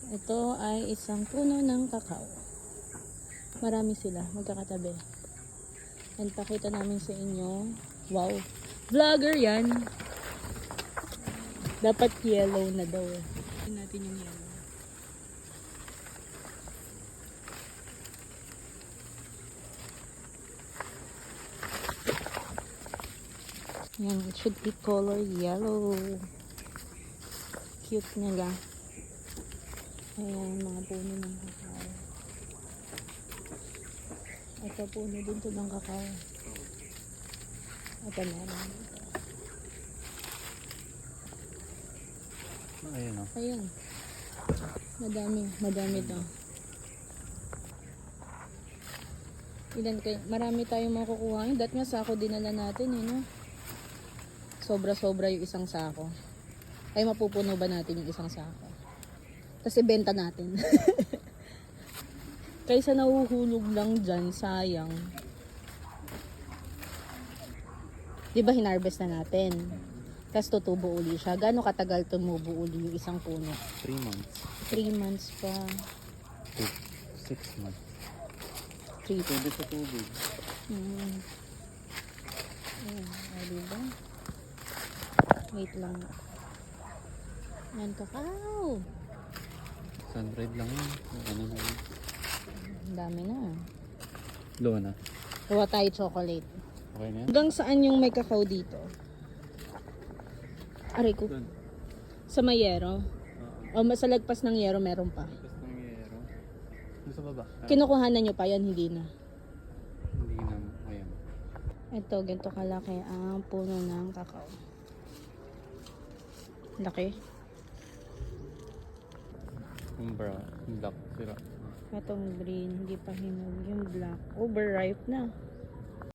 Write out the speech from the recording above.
Ito ay isang puno ng kakao. Marami sila, magkakatabi. And pakita namin sa inyo. Wow! Vlogger yan! Dapat yellow na daw eh. Tingnan natin yung yellow. Yan, it should be color yellow. Cute nila. Ayan, mga puno ng kakao. Ito puno din to ng kakao. Ito meron dito. Ayan o. Ayan. Madami to. Ilan kayo? Marami tayong makukuha. That nga sako dinala natin eh, no? Sobra-sobra yung isang sako. Ay mapupuno ba natin yung isang sako? Tapos ibenta natin. Kaysa nahuhulog lang dyan, sayang. Diba hinarvest na natin? Tapos tutubo uli siya. Gaano katagal tumubo uli yung isang puno? 3 months. 3 months pa. 6 months. 3 Pwede sa tubig. Ayan, diba? Wait lang. Yan, kakao. Sunrise lang yun. Ano na yun? Ang dami na. Low na. Kuha tayo chocolate. Okay na yan? Hanggang saan yung may kakao dito? Aray ko. Doon. Sa mayero? O sa lagpas ng yero meron pa? Tapos ng yero. Doon sa baba. Kinukuhanan nyo pa yan, hindi na. Hindi na. Ayan. Ito, ganito kalaki ang puno ng kakao. Laki. Yung brown. Yung black. Sira. Itong green, hindi pa hinog. Yung black, overripe na.